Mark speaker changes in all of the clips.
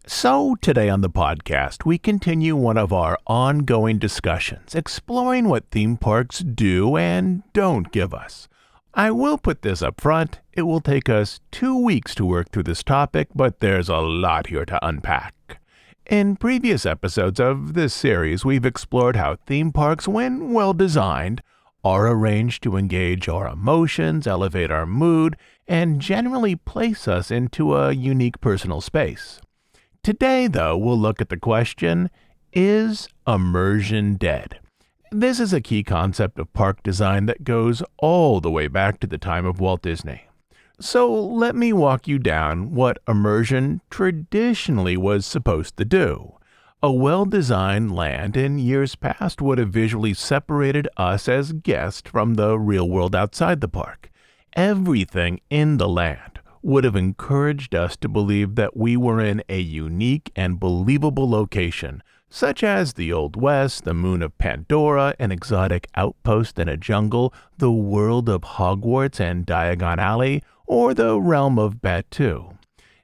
Speaker 1: So today on the podcast, we continue one of our ongoing discussions, exploring what theme parks do and don't give us. I will put this up front. It will take us 2 weeks to work through this topic, but there's a lot here to unpack. In previous episodes of this series, we've explored how theme parks, when well designed, are arranged to engage our emotions, elevate our mood, and generally place us into a unique personal space. Today, though, we'll look at the question, is immersion dead? This is a key concept of park design that goes all the way back to the time of Walt Disney. So let me walk you down what immersion traditionally was supposed to do. A well-designed land in years past would have visually separated us as guests from the real world outside the park. Everything in the land would have encouraged us to believe that we were in a unique and believable location, such as the Old West, the moon of Pandora, an exotic outpost in a jungle, the world of Hogwarts and Diagon Alley, or the realm of Batuu.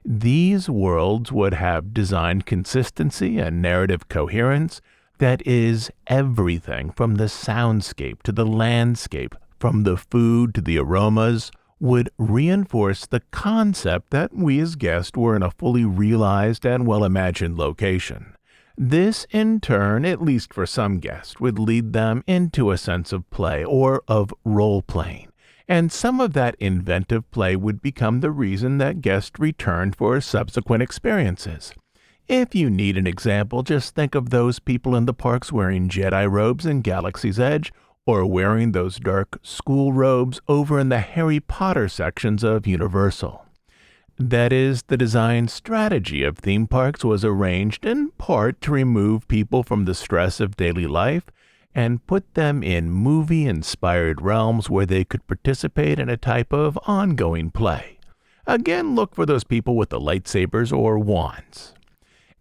Speaker 1: These worlds would have design consistency and narrative coherence that is everything from the soundscape to the landscape, from the food to the aromas, would reinforce the concept that we as guests were in a fully realized and well-imagined location. This, in turn, at least for some guests, would lead them into a sense of play or of role-playing. And some of that inventive play would become the reason that guests returned for subsequent experiences. If you need an example, just think of those people in the parks wearing Jedi robes in Galaxy's Edge, or wearing those dark school robes over in the Harry Potter sections of Universal. That is, the design strategy of theme parks was arranged in part to remove people from the stress of daily life and put them in movie-inspired realms where they could participate in a type of ongoing play. Again, look for those people with the lightsabers or wands.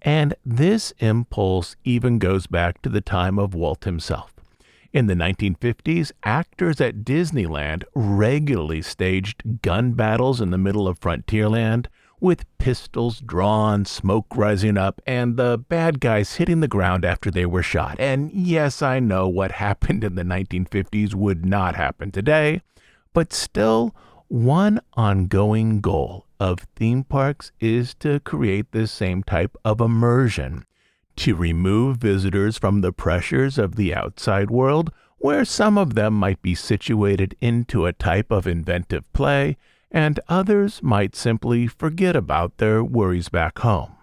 Speaker 1: And this impulse even goes back to the time of Walt himself. In the 1950s, actors at Disneyland regularly staged gun battles in the middle of Frontierland, with pistols drawn, smoke rising up, and the bad guys hitting the ground after they were shot. And yes, I know what happened in the 1950s would not happen today, but still, one ongoing goal of theme parks is to create this same type of immersion, to remove visitors from the pressures of the outside world, where some of them might be situated into a type of inventive play, and others might simply forget about their worries back home.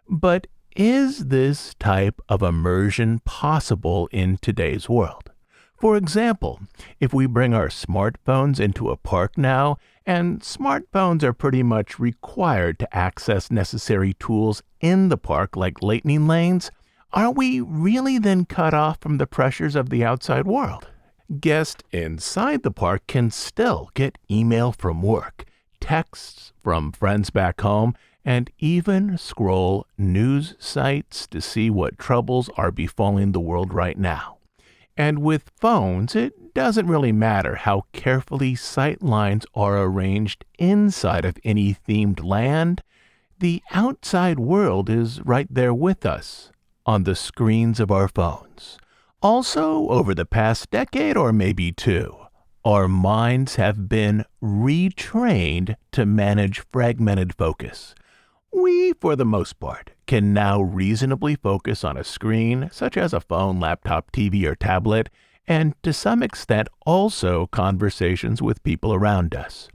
Speaker 1: But is this type of immersion possible in today's world? For example, if we bring our smartphones into a park now, and smartphones are pretty much required to access necessary tools in the park like lightning lanes, are we really then cut off from the pressures of the outside world? Guests inside the park can still get email from work, texts from friends back home, and even scroll news sites to see what troubles are befalling the world right now. And with phones, it doesn't really matter how carefully sight lines are arranged inside of any themed land. The outside world is right there with us on the screens of our phones. Also, over the past decade or maybe two, our minds have been retrained to manage fragmented focus. We, for the most part, can now reasonably focus on a screen, such as a phone, laptop, TV, or tablet, and to some extent also conversations with people around us.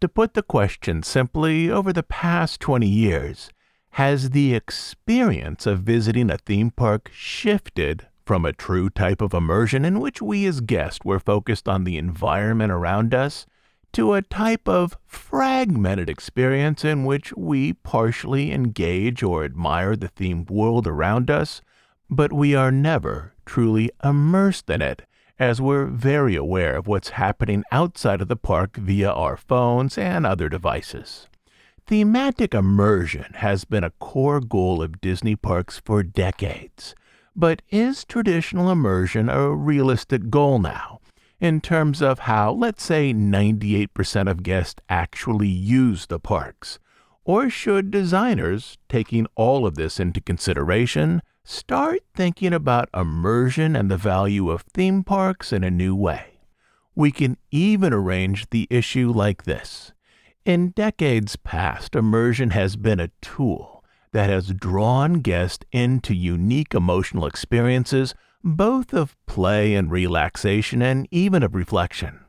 Speaker 1: To put the question simply, over the past 20 years, has the experience of visiting a theme park shifted from a true type of immersion in which we as guests were focused on the environment around us to a type of fragmented experience in which we partially engage or admire the themed world around us, but we are never truly immersed in it, as we're very aware of what's happening outside of the park via our phones and other devices. Thematic immersion has been a core goal of Disney parks for decades. But is traditional immersion a realistic goal now, in terms of how, let's say, 98% of guests actually use the parks? Or should designers, taking all of this into consideration, start thinking about immersion and the value of theme parks in a new way? We can even arrange the issue like this. In decades past, immersion has been a tool that has drawn guests into unique emotional experiences, both of play and relaxation and even of reflection.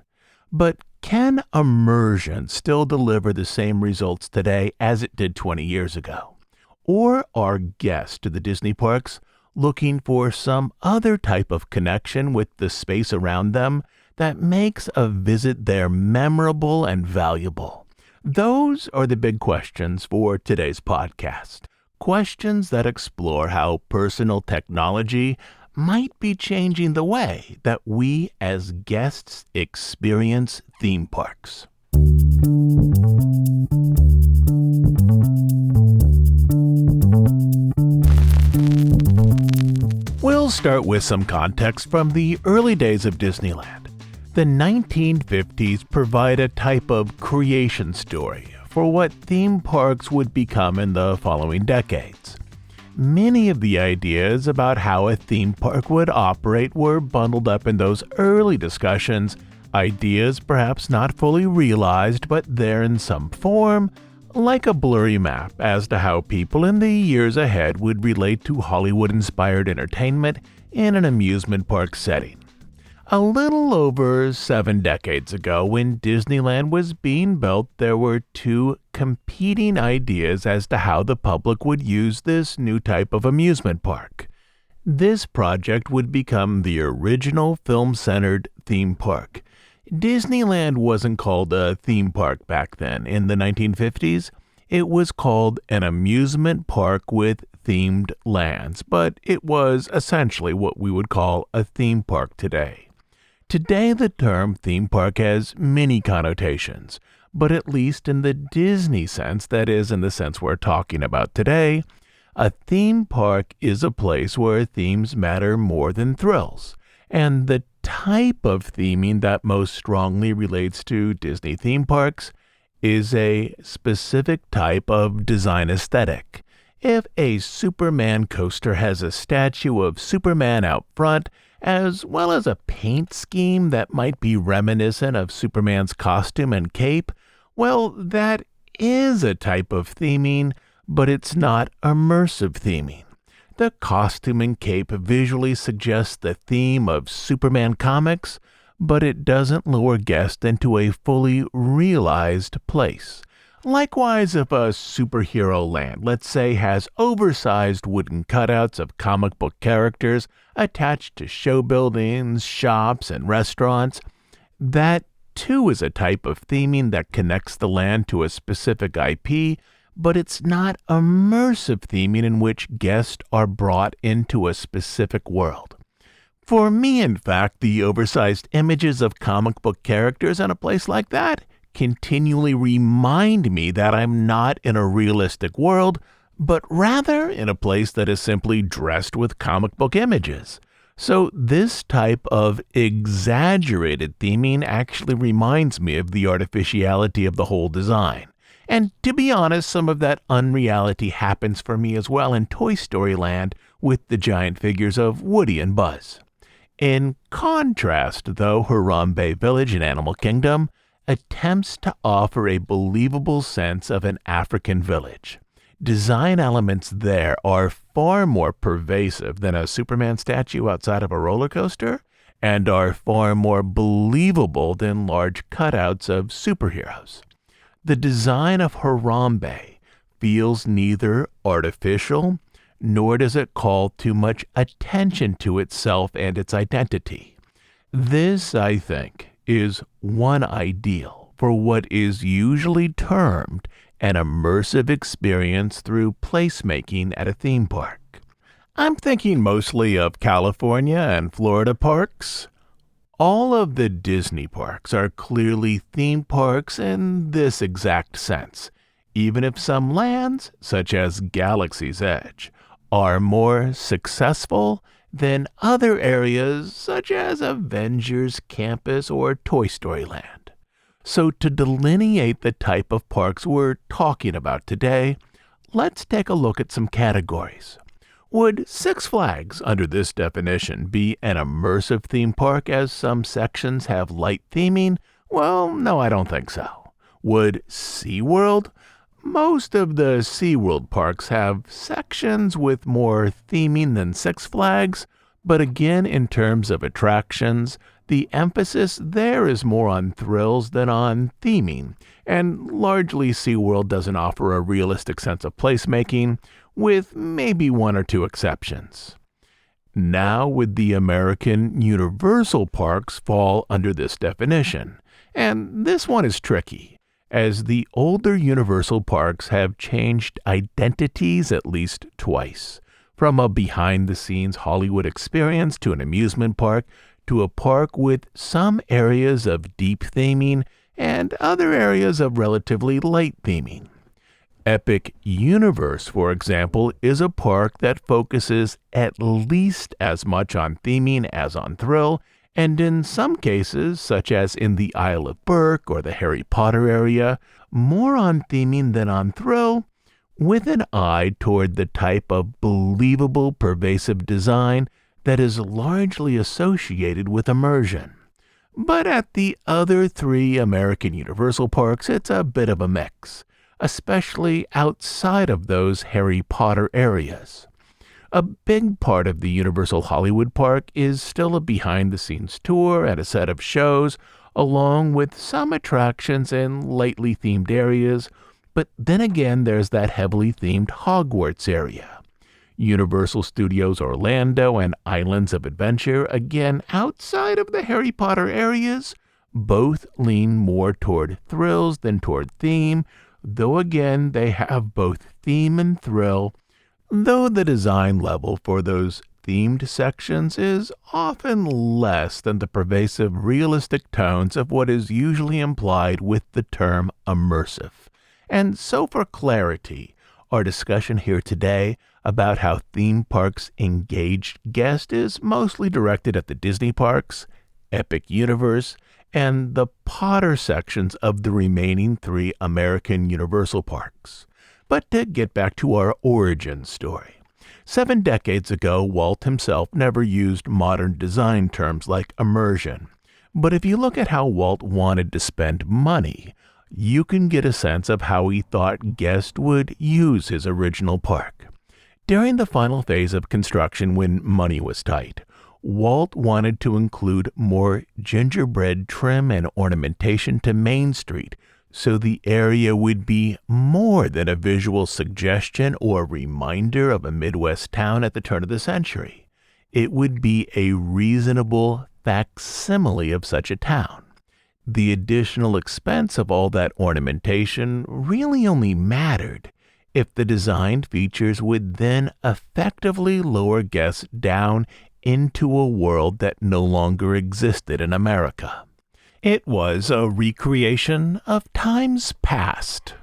Speaker 1: But can immersion still deliver the same results today as it did 20 years ago? Or are guests to the Disney parks looking for some other type of connection with the space around them that makes a visit there memorable and valuable? Those are the big questions for today's podcast. Questions that explore how personal technology might be changing the way that we as guests experience theme parks. We'll start with some context from the early days of Disneyland. The 1950s provide a type of creation story for what theme parks would become in the following decades. Many of the ideas about how a theme park would operate were bundled up in those early discussions, ideas perhaps not fully realized but there in some form, like a blurry map as to how people in the years ahead would relate to Hollywood-inspired entertainment in an amusement park setting. A little over 7 decades ago, when Disneyland was being built, there were 2 competing ideas as to how the public would use this new type of amusement park. This project would become the original film-centered theme park. Disneyland wasn't called a theme park back then. In the 1950s, it was called an amusement park with themed lands, but it was essentially what we would call a theme park today. Today, the term theme park has many connotations, but at least in the Disney sense, that is, in the sense we're talking about today, a theme park is a place where themes matter more than thrills. And the type of theming that most strongly relates to Disney theme parks is a specific type of design aesthetic. If a Superman coaster has a statue of Superman out front, as well as a paint scheme that might be reminiscent of Superman's costume and cape, well, that is a type of theming, but it's not immersive theming. The costume and cape visually suggests the theme of Superman comics, but it doesn't lure guests into a fully realized place. Likewise, if a superhero land, let's say, has oversized wooden cutouts of comic book characters attached to show buildings, shops, and restaurants, that too is a type of theming that connects the land to a specific IP, but it's not immersive theming in which guests are brought into a specific world. For me, in fact, the oversized images of comic book characters in a place like that continually remind me that I'm not in a realistic world, but rather in a place that is simply dressed with comic book images. So this type of exaggerated theming actually reminds me of the artificiality of the whole design. And to be honest, some of that unreality happens for me as well in Toy Story Land with the giant figures of Woody and Buzz. In contrast, though, Harambe Village in Animal Kingdom attempts to offer a believable sense of an African village. Design elements there are far more pervasive than a Superman statue outside of a roller coaster, and are far more believable than large cutouts of superheroes. The design of Harambe feels neither artificial, nor does it call too much attention to itself and its identity. This, I think, is one ideal for what is usually termed an immersive experience through placemaking at a theme park. I'm thinking mostly of California and Florida parks. All of the Disney parks are clearly theme parks in this exact sense, even if some lands, such as Galaxy's Edge, are more successful than other areas such as Avengers Campus or Toy Story Land. So to delineate the type of parks we're talking about today, let's take a look at some categories. Would Six Flags, under this definition, be an immersive theme park as some sections have light theming? Well, no, I don't think so. Would SeaWorld? Most of the SeaWorld parks have sections with more theming than Six Flags, but again, in terms of attractions, the emphasis there is more on thrills than on theming, and largely SeaWorld doesn't offer a realistic sense of placemaking, with maybe one or two exceptions. Now would the American Universal parks fall under this definition? And this one is tricky, as the older Universal parks have changed identities at least twice, from a behind-the-scenes Hollywood experience to an amusement park to a park with some areas of deep theming and other areas of relatively light theming. Epic Universe, for example, is a park that focuses at least as much on theming as on thrill, and in some cases, such as in the Isle of Berk or the Harry Potter area, more on theming than on thrill, with an eye toward the type of believable, pervasive design that is largely associated with immersion. But at the other three American Universal parks, it's a bit of a mix, especially outside of those Harry Potter areas. A big part of the Universal Hollywood Park is still a behind-the-scenes tour and a set of shows, along with some attractions in lightly themed areas, but then again there's that heavily themed Hogwarts area. Universal Studios Orlando and Islands of Adventure, again outside of the Harry Potter areas, both lean more toward thrills than toward theme, though again they have both theme and thrill, though the design level for those themed sections is often less than the pervasive realistic tones of what is usually implied with the term immersive. And so for clarity, our discussion here today about how theme parks engage guests is mostly directed at the Disney parks, Epic Universe, and the Potter sections of the remaining three American Universal parks. But to get back to our origin story, 7 decades ago, Walt himself never used modern design terms like immersion. But if you look at how Walt wanted to spend money, you can get a sense of how he thought guests would use his original park. During the final phase of construction, when money was tight, Walt wanted to include more gingerbread trim and ornamentation to Main Street, so the area would be more than a visual suggestion or reminder of a Midwest town at the turn of the century. It would be a reasonable facsimile of such a town. The additional expense of all that ornamentation really only mattered if the designed features would then effectively lower guests down into a world that no longer existed in America. It was a recreation of times past.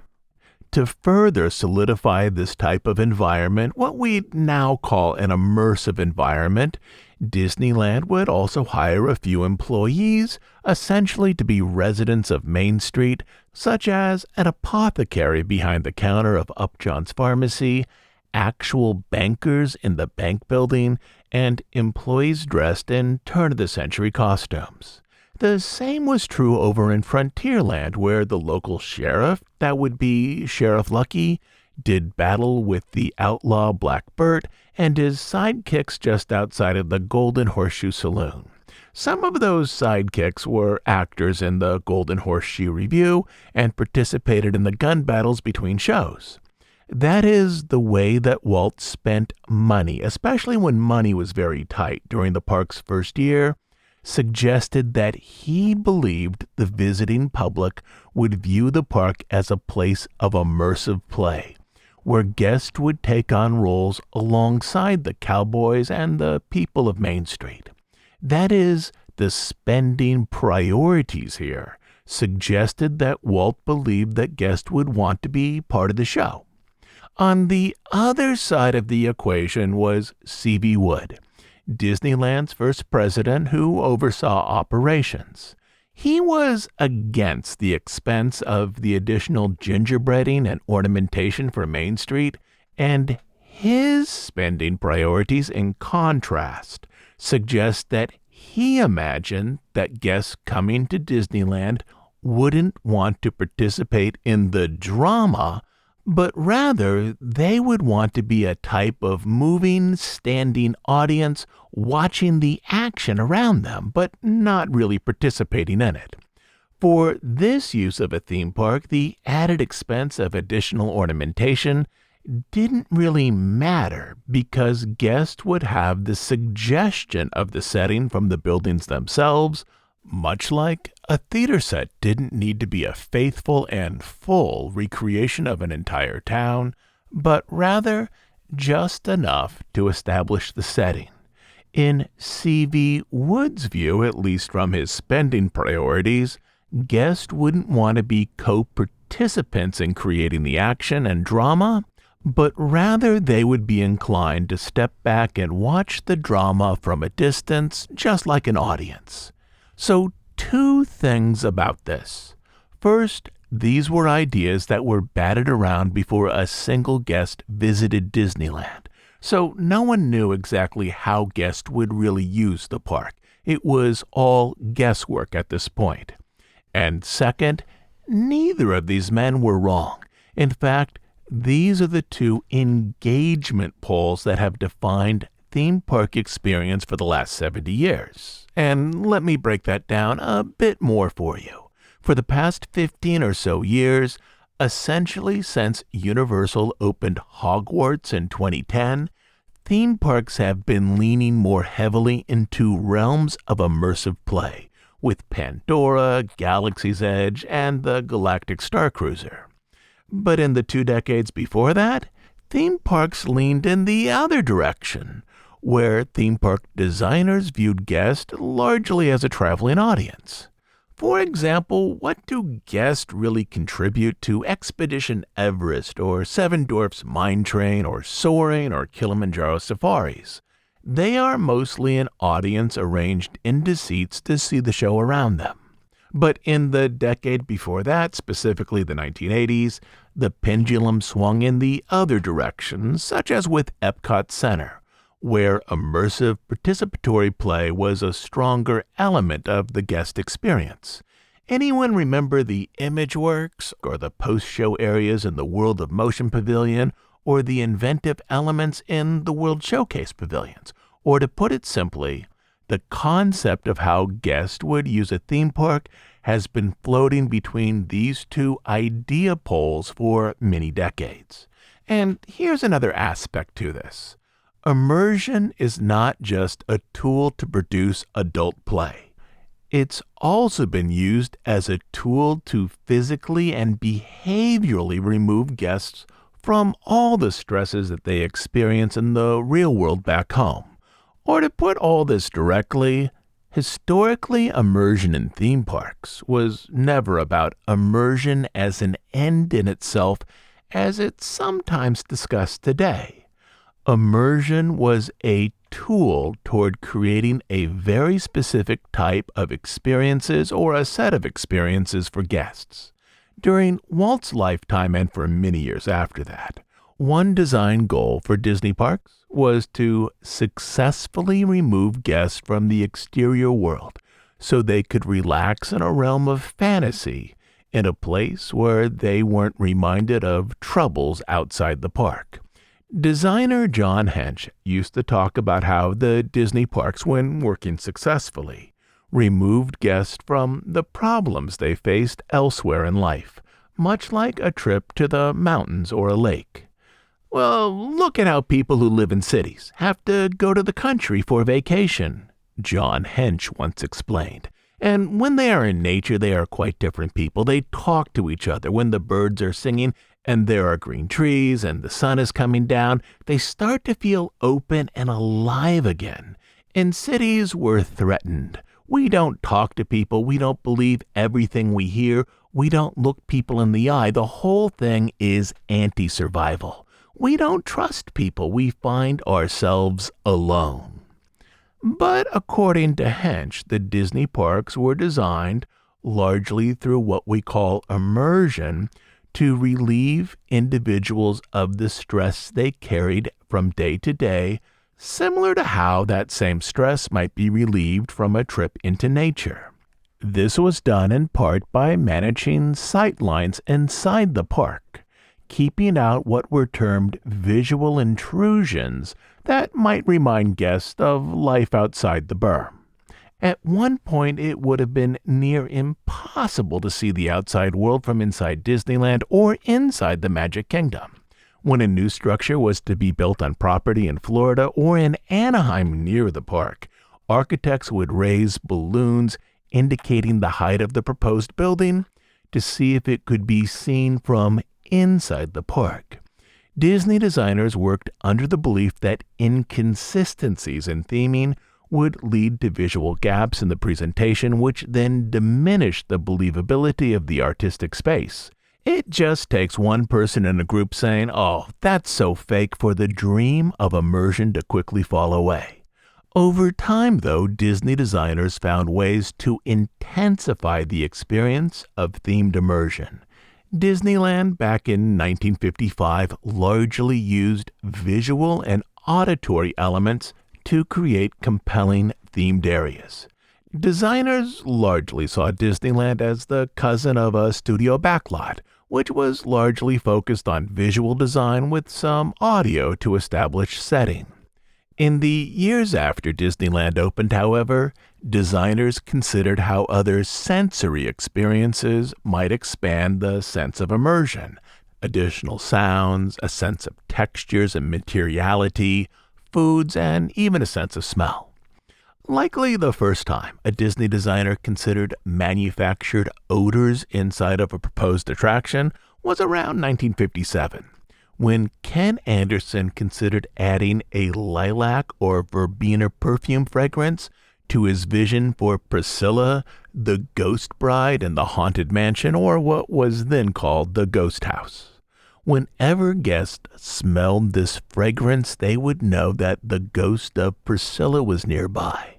Speaker 1: To further solidify this type of environment, what we now call an immersive environment, Disneyland would also hire a few employees, essentially to be residents of Main Street, such as an apothecary behind the counter of Upjohn's Pharmacy, actual bankers in the bank building, and employees dressed in turn-of-the-century costumes. The same was true over in Frontierland, where the local sheriff, that would be Sheriff Lucky, did battle with the outlaw Black Bert and his sidekicks just outside of the Golden Horseshoe Saloon. Some of those sidekicks were actors in the Golden Horseshoe Review and participated in the gun battles between shows. That is the way that Walt spent money, especially when money was very tight during the park's first year, suggested that he believed the visiting public would view the park as a place of immersive play, where guests would take on roles alongside the cowboys and the people of Main Street. That is, the spending priorities here suggested that Walt believed that guests would want to be part of the show. On the other side of the equation was C.V. Wood, Disneyland's first president who oversaw operations. He was against the expense of the additional gingerbreading and ornamentation for Main Street, and his spending priorities, in contrast, suggest that he imagined that guests coming to Disneyland wouldn't want to participate in the drama, but rather they would want to be a type of moving, standing audience watching the action around them, but not really participating in it. For this use of a theme park, the added expense of additional ornamentation didn't really matter because guests would have the suggestion of the setting from the buildings themselves, much like a theater set didn't need to be a faithful and full recreation of an entire town, but rather just enough to establish the setting. In C.V. Wood's view, at least from his spending priorities, guests wouldn't want to be co-participants in creating the action and drama, but rather they would be inclined to step back and watch the drama from a distance, just like an audience. So, two things about this. First, these were ideas that were batted around before a single guest visited Disneyland. So no one knew exactly how guests would really use the park. It was all guesswork at this point. And second, neither of these men were wrong. In fact, these are the two engagement polls that have defined theme park experience for the last 70 years. And let me break that down a bit more for you. For the past 15 or so years, essentially since Universal opened Hogwarts in 2010, theme parks have been leaning more heavily into realms of immersive play, with Pandora, Galaxy's Edge, and the Galactic Star Cruiser. But in the 2 decades before that, theme parks leaned in the other direction, where theme park designers viewed guests largely as a traveling audience. For example, what do guests really contribute to Expedition Everest or Seven Dwarfs Mine Train or Soaring or Kilimanjaro safaris? They are mostly an audience arranged into seats to see the show around them. But in the decade before that, specifically the 1980s, the pendulum swung in the other direction, such as with Epcot Center, where immersive participatory play was a stronger element of the guest experience. Anyone remember the ImageWorks or the post-show areas in the World of Motion Pavilion or the inventive elements in the World Showcase Pavilions? Or to put it simply, the concept of how guests would use a theme park has been floating between these two idea poles for many decades. And here's another aspect to this. Immersion is not just a tool to produce adult play. It's also been used as a tool to physically and behaviorally remove guests from all the stresses that they experience in the real world back home. Or to put all this directly, historically, immersion in theme parks was never about immersion as an end in itself, as it's sometimes discussed today. Immersion was a tool toward creating a very specific type of experiences or a set of experiences for guests. During Walt's lifetime and for many years after that, one design goal for Disney parks was to successfully remove guests from the exterior world so they could relax in a realm of fantasy in a place where they weren't reminded of troubles outside the park. Designer John Hench used to talk about how the Disney parks, when working successfully, removed guests from the problems they faced elsewhere in life, much like a trip to the mountains or a lake. Well, look at how people who live in cities have to go to the country for vacation, John Hench once explained. And when they are in nature, they are quite different people. They talk to each other. When the birds are singing and there are green trees and the sun is coming down, they start to feel open and alive again. In cities, we're threatened. We don't talk to people. We don't believe everything we hear. We don't look people in the eye. The whole thing is anti-survival. We don't trust people. We find ourselves alone. But according to Hench, the Disney parks were designed, largely through what we call immersion, to relieve individuals of the stress they carried from day to day, similar to how that same stress might be relieved from a trip into nature. This was done in part by managing sightlines inside the park, keeping out what were termed visual intrusions that might remind guests of life outside the berm. At one point, it would have been near impossible to see the outside world from inside Disneyland or inside the Magic Kingdom. When a new structure was to be built on property in Florida or in Anaheim near the park, architects would raise balloons indicating the height of the proposed building to see if it could be seen from inside the park. Disney designers worked under the belief that inconsistencies in theming would lead to visual gaps in the presentation, which then diminish the believability of the artistic space. It just takes one person in a group saying, "Oh, that's so fake," for the dream of immersion to quickly fall away. Over time, though, Disney designers found ways to intensify the experience of themed immersion. Disneyland, back in 1955, largely used visual and auditory elements to create compelling themed areas. Designers largely saw Disneyland as the cousin of a studio backlot, which was largely focused on visual design with some audio to establish setting. In the years after Disneyland opened, however, designers considered how other sensory experiences might expand the sense of immersion. Additional sounds, a sense of textures and materiality, foods, and even a sense of smell. Likely the first time a Disney designer considered manufactured odors inside of a proposed attraction was around 1957, when Ken Anderson considered adding a lilac or verbena perfume fragrance to his vision for Priscilla, the Ghost Bride in the Haunted Mansion, or what was then called the Ghost House. Whenever guests smelled this fragrance, they would know that the ghost of Priscilla was nearby.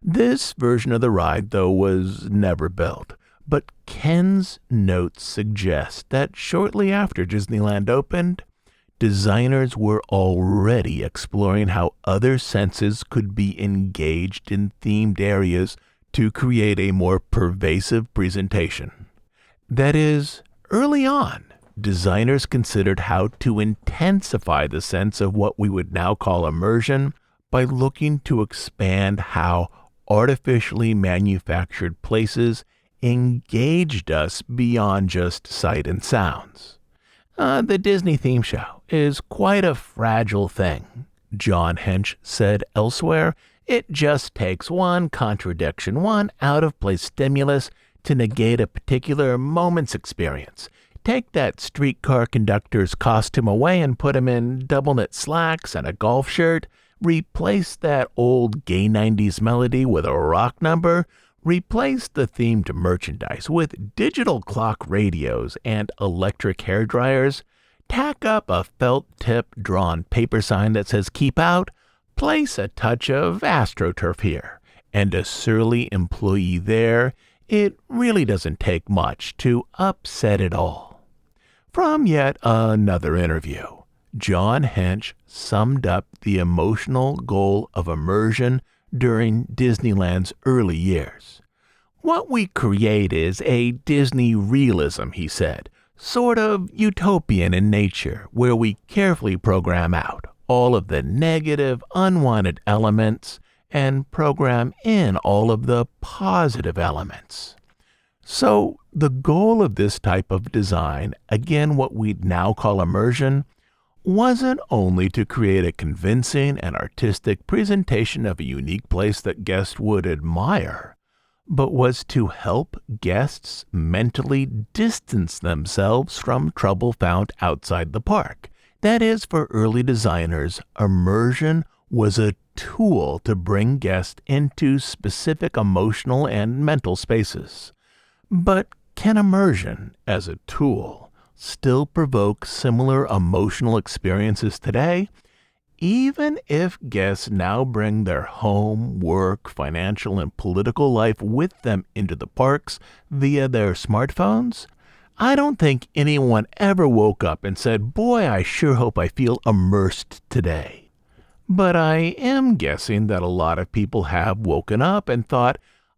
Speaker 1: This version of the ride, though, was never built, but Ken's notes suggest that shortly after Disneyland opened, designers were already exploring how other senses could be engaged in themed areas to create a more pervasive presentation. That is, early on, designers considered how to intensify the sense of what we would now call immersion by looking to expand how artificially manufactured places engaged us beyond just sight and sounds. The Disney theme show is quite a fragile thing, John Hench said elsewhere. It just takes one contradiction, one out-of-place stimulus to negate a particular moment's experience. Take that streetcar conductor's costume away and put him in double-knit slacks and a golf shirt. Replace that old gay 90s melody with a rock number. Replace the themed merchandise with digital clock radios and electric hair dryers. Tack up a felt-tip drawn paper sign that says "Keep Out." Place a touch of AstroTurf here and a surly employee there. It really doesn't take much to upset it all. From yet another interview, John Hench summed up the emotional goal of immersion during Disneyland's early years. "What we create is a Disney realism," he said, "sort of utopian in nature, where we carefully program out all of the negative, unwanted elements and program in all of the positive elements." So the goal of this type of design, again what we'd now call immersion, wasn't only to create a convincing and artistic presentation of a unique place that guests would admire, but was to help guests mentally distance themselves from trouble found outside the park. That is, for early designers, immersion was a tool to bring guests into specific emotional and mental spaces. But can immersion, as a tool, still provoke similar emotional experiences today? Even if guests now bring their home, work, financial, and political life with them into the parks via their smartphones, I don't think anyone ever woke up and said, "Boy, I sure hope I feel immersed today." But I am guessing that a lot of people have woken up and thought,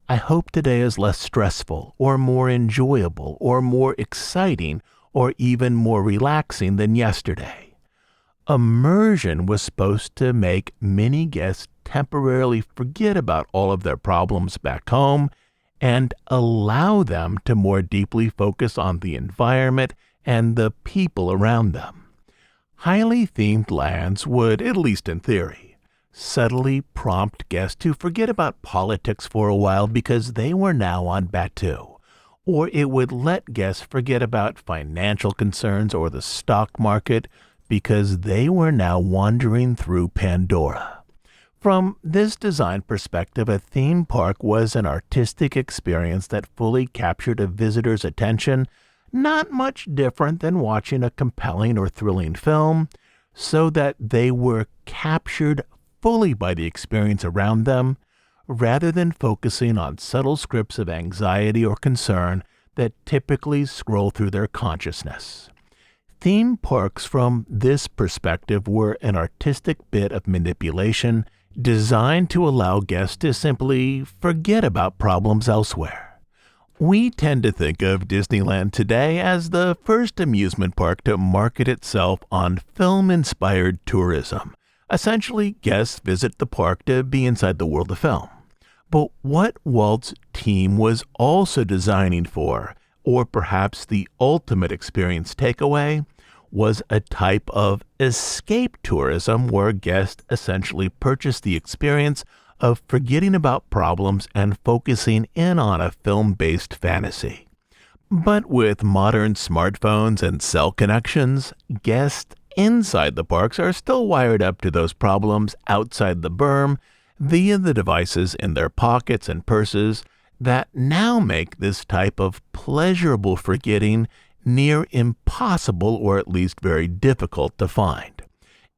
Speaker 1: "I hope today is less stressful, or more enjoyable, or more exciting, or even more relaxing than yesterday." Immersion was supposed to make many guests temporarily forget about all of their problems back home and allow them to more deeply focus on the environment and the people around them. Highly themed lands would, at least in theory, subtly prompt guests to forget about politics for a while because they were now on Batu, or it would let guests forget about financial concerns or the stock market because they were now wandering through Pandora. From this design perspective, a theme park was an artistic experience that fully captured a visitor's attention, not much different than watching a compelling or thrilling film, so that they were captured fully by the experience around them, rather than focusing on subtle scripts of anxiety or concern that typically scroll through their consciousness. Theme parks from this perspective were an artistic bit of manipulation designed to allow guests to simply forget about problems elsewhere. We tend to think of Disneyland today as the first amusement park to market itself on film-inspired tourism. Essentially, guests visit the park to be inside the world of film. But what Walt's team was also designing for, or perhaps the ultimate experience takeaway, was a type of escape tourism where guests essentially purchase the experience of forgetting about problems and focusing in on a film-based fantasy. But with modern smartphones and cell connections, guests inside the parks are still wired up to those problems outside the berm via the devices in their pockets and purses that now make this type of pleasurable forgetting near impossible, or at least very difficult to find.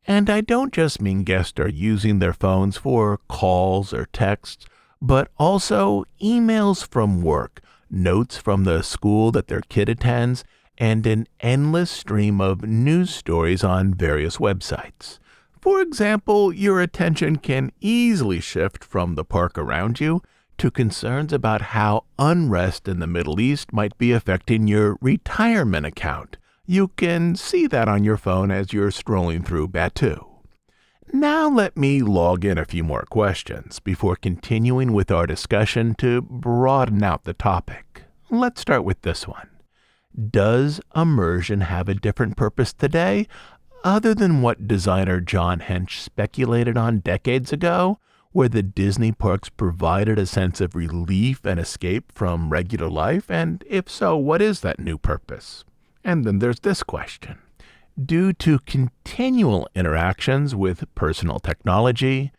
Speaker 1: And I don't just mean guests are using their phones for calls or texts, but also emails from work, notes from the school that their kid attends, and an endless stream of news stories on various websites. For example, your attention can easily shift from the park around you to concerns about how unrest in the Middle East might be affecting your retirement account. You can see that on your phone as you're scrolling through Batu. Now let me log in a few more questions before continuing with our discussion to broaden out the topic. Let's start with this one. Does immersion have a different purpose today, other than what designer John Hench speculated on decades ago, where the Disney parks provided a sense of relief and escape from regular life? And if so, what is that new purpose? And then there's this question. Due to continual interactions with personal technology,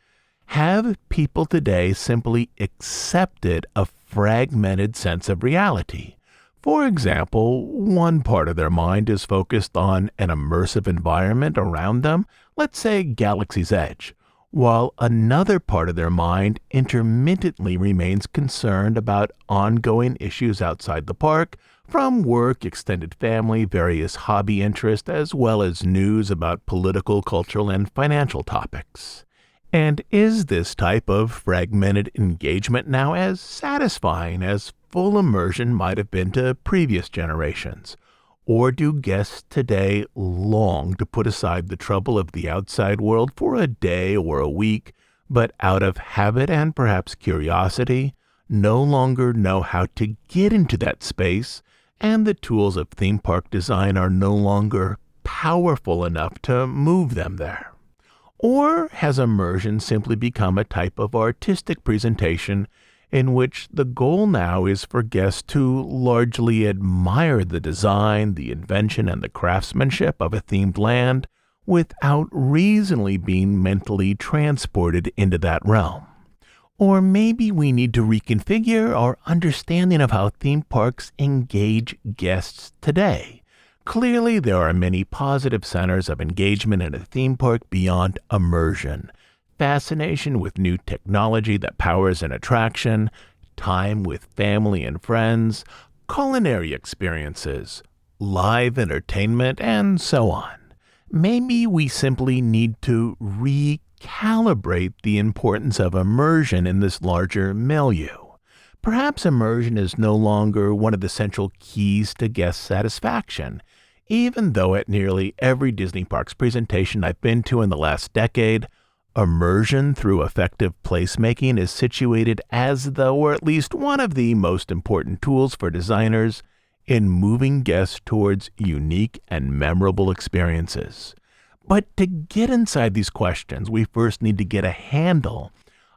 Speaker 1: have people today simply accepted a fragmented sense of reality? For example, one part of their mind is focused on an immersive environment around them, let's say Galaxy's Edge, while another part of their mind intermittently remains concerned about ongoing issues outside the park, from work, extended family, various hobby interests, as well as news about political, cultural, and financial topics. And is this type of fragmented engagement now as satisfying as full immersion might have been to previous generations? Or do guests today long to put aside the trouble of the outside world for a day or a week, but out of habit and perhaps curiosity, no longer know how to get into that space, and the tools of theme park design are no longer powerful enough to move them there? Or has immersion simply become a type of artistic presentation in which the goal now is for guests to largely admire the design, the invention, and the craftsmanship of a themed land without reasonably being mentally transported into that realm? Or maybe we need to reconfigure our understanding of how theme parks engage guests today, Clearly, there are many positive centers of engagement in a theme park beyond immersion. Fascination with new technology that powers an attraction, time with family and friends, culinary experiences, live entertainment, and so on. Maybe we simply need to recalibrate the importance of immersion in this larger milieu. Perhaps immersion is no longer one of the central keys to guest satisfaction, even though at nearly every Disney Parks presentation I've been to in the last decade, immersion through effective placemaking is situated as though, or at least one of the most important tools for designers in moving guests towards unique and memorable experiences. But to get inside these questions, we first need to get a handle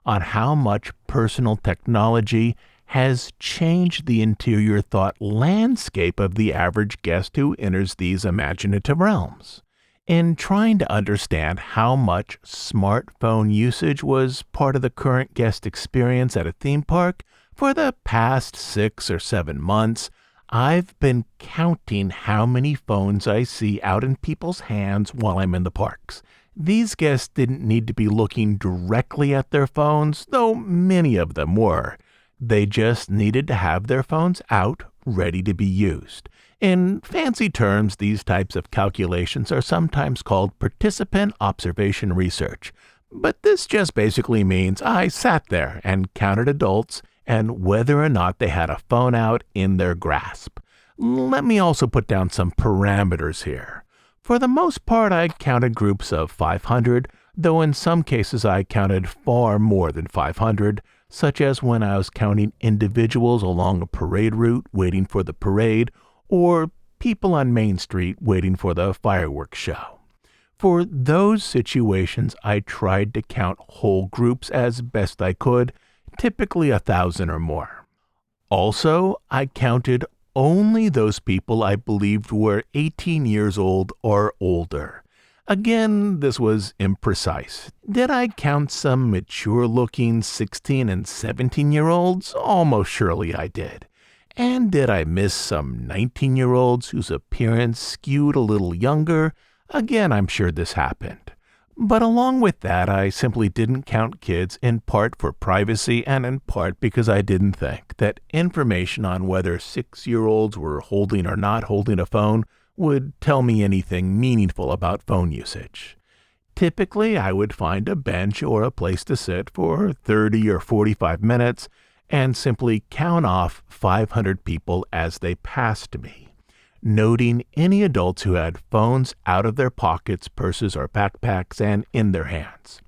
Speaker 1: on how much personal technology has changed the interior thought landscape of the average guest who enters these imaginative realms. In trying to understand how much smartphone usage was part of the current guest experience at a theme park for the past 6 or 7 months, I've been counting how many phones I see out in people's hands while I'm in the parks. These guests didn't need to be looking directly at their phones, though many of them were. They just needed to have their phones out, ready to be used. In fancy terms, these types of calculations are sometimes called participant observation research. But this just basically means I sat there and counted adults and whether or not they had a phone out in their grasp. Let me also put down some parameters here. For the most part, I counted groups of 500, though in some cases I counted far more than 500, such as when I was counting individuals along a parade route waiting for the parade, or people on Main Street waiting for the fireworks show. For those situations, I tried to count whole groups as best I could, typically 1,000 or more. Also, I counted only those people I believed were 18 years old or older. Again, this was imprecise. Did I count some mature-looking 16 and 17-year-olds? Almost surely I did. And did I miss some 19-year-olds whose appearance skewed a little younger? Again, I'm sure this happened. But along with that, I simply didn't count kids, in part for privacy and in part because I didn't think that information on whether 6-year-olds were holding or not holding a phone would tell me anything meaningful about phone usage. Typically, I would find a bench or a place to sit for 30 or 45 minutes and simply count off 500 people as they passed me, noting any adults who had phones out of their pockets, purses, or backpacks and in their hands.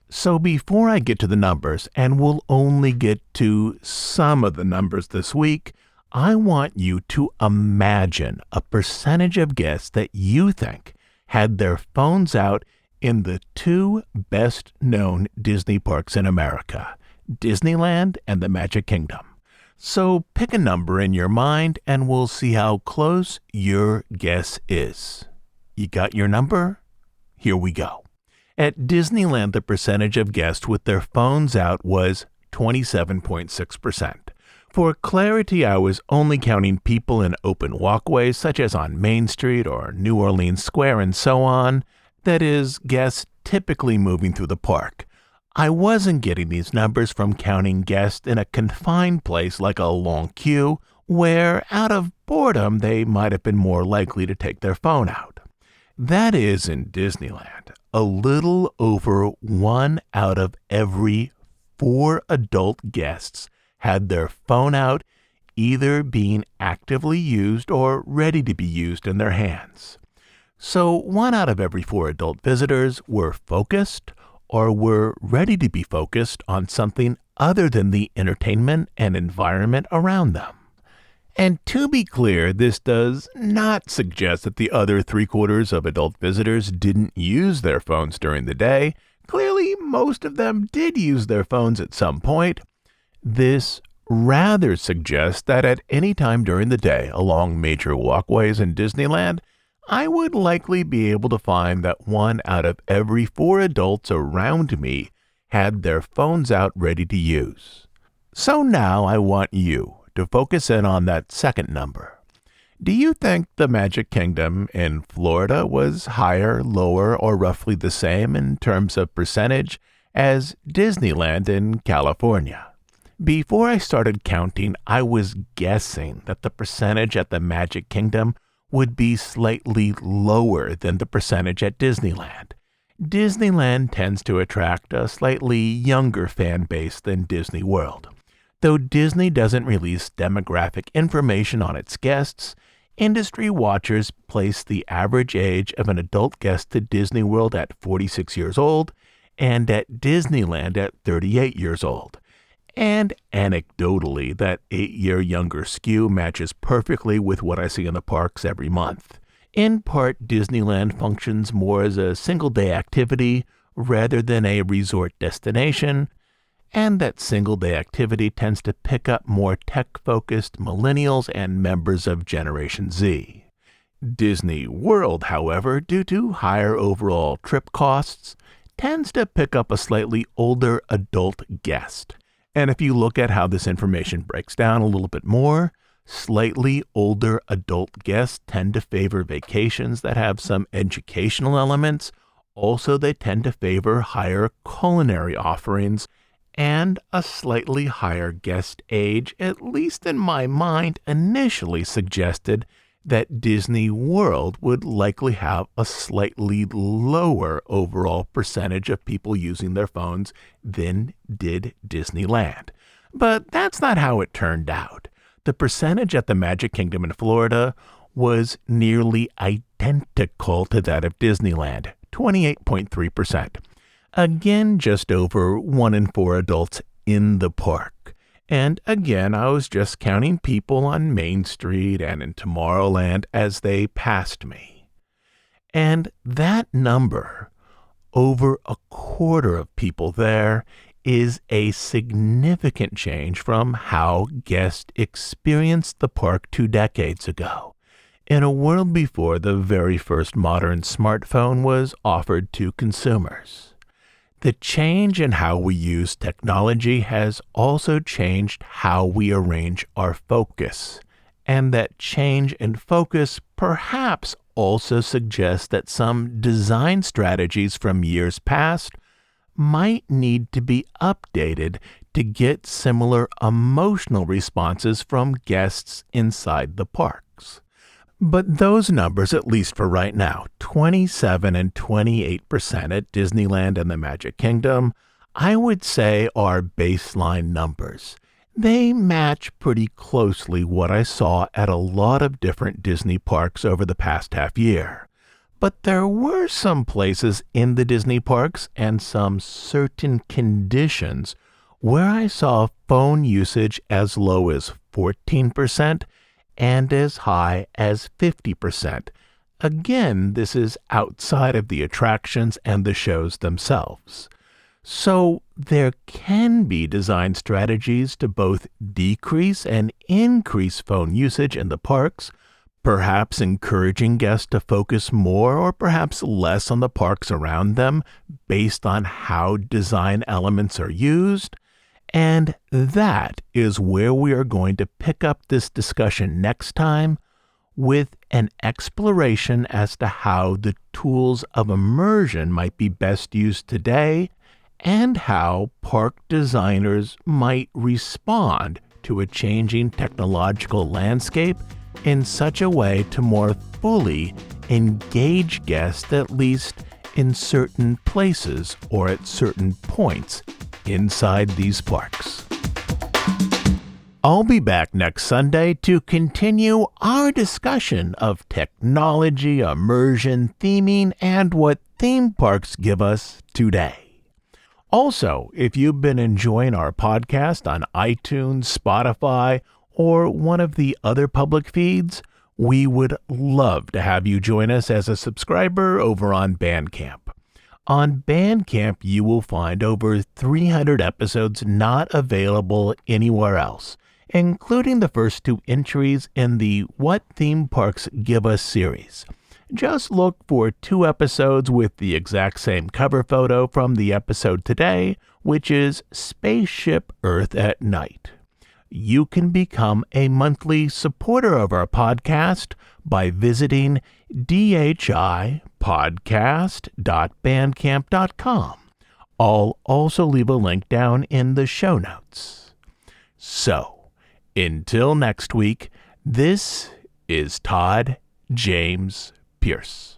Speaker 1: So before I get to the numbers, and we'll only get to some of the numbers this week, I want you to imagine a percentage of guests that you think had their phones out in the 2 best-known Disney parks in America, Disneyland and the Magic Kingdom. So pick a number in your mind and we'll see how close your guess is. You got your number? Here we go. At Disneyland, the percentage of guests with their phones out was 27.6%. For clarity, I was only counting people in open walkways such as on Main Street or New Orleans Square and so on, that is, guests typically moving through the park. I wasn't getting these numbers from counting guests in a confined place like a long queue, where out of boredom they might have been more likely to take their phone out. That is, in Disneyland, a little over 1 out of every 4 adult guests had their phone out, either being actively used or ready to be used in their hands. So 1 out of every 4 adult visitors were focused or were ready to be focused on something other than the entertainment and environment around them. And to be clear, this does not suggest that the other 3/4 of adult visitors didn't use their phones during the day. Clearly, most of them did use their phones at some point. This rather suggests that at any time during the day along major walkways in Disneyland, I would likely be able to find that 1 out of every 4 adults around me had their phones out ready to use. So now I want you to focus in on that second number. Do you think the Magic Kingdom in Florida was higher, lower, or roughly the same in terms of percentage as Disneyland in California? Before I started counting, I was guessing that the percentage at the Magic Kingdom would be slightly lower than the percentage at Disneyland. Disneyland tends to attract a slightly younger fan base than Disney World. Though Disney doesn't release demographic information on its guests, industry watchers place the average age of an adult guest to Disney World at 46 years old and at Disneyland at 38 years old. And anecdotally, that 8-year younger skew matches perfectly with what I see in the parks every month. In part, Disneyland functions more as a single-day activity rather than a resort destination, and that single-day activity tends to pick up more tech-focused millennials and members of Generation Z. Disney World, however, due to higher overall trip costs, tends to pick up a slightly older adult guest. And if you look at how this information breaks down a little bit more, slightly older adult guests tend to favor vacations that have some educational elements. Also, they tend to favor higher culinary offerings and a slightly higher guest age, at least in my mind, initially suggested that Disney World would likely have a slightly lower overall percentage of people using their phones than did Disneyland. But that's not how it turned out. The percentage at the Magic Kingdom in Florida was nearly identical to that of Disneyland, 28.3%. Again, just over 1 in 4 adults in the park. And again, I was just counting people on Main Street and in Tomorrowland as they passed me. And that number, over a quarter of people there, is a significant change from how guests experienced the park 2 decades ago, in a world before the very first modern smartphone was offered to consumers. The change in how we use technology has also changed how we arrange our focus, and that change in focus perhaps also suggests that some design strategies from years past might need to be updated to get similar emotional responses from guests inside the parks. But those numbers, at least for right now, 27 and 28% at Disneyland and the Magic Kingdom, I would say are baseline numbers. They match pretty closely what I saw at a lot of different Disney parks over the past half year. But there were some places in the Disney parks and some certain conditions where I saw phone usage as low as 14% and as high as 50%. Again, this is outside of the attractions and the shows themselves. So there can be design strategies to both decrease and increase phone usage in the parks, perhaps encouraging guests to focus more or perhaps less on the parks around them based on how design elements are used. And that is where we are going to pick up this discussion next time, with an exploration as to how the tools of immersion might be best used today and how park designers might respond to a changing technological landscape in such a way to more fully engage guests, at least in certain places or at certain points inside these parks. I'll be back next Sunday to continue our discussion of technology, immersion, theming, and what theme parks give us today. Also, if you've been enjoying our podcast on iTunes, Spotify, or one of the other public feeds, we would love to have you join us as a subscriber over on Bandcamp. On Bandcamp, you will find over 300 episodes not available anywhere else, including the first 2 entries in the What Theme Parks Give Us series. Just look for 2 episodes with the exact same cover photo from the episode today, which is Spaceship Earth at Night. You can become a monthly supporter of our podcast by visiting dhipodcast.bandcamp.com. I'll also leave a link down in the show notes. So, until next week, this is Todd James Pierce.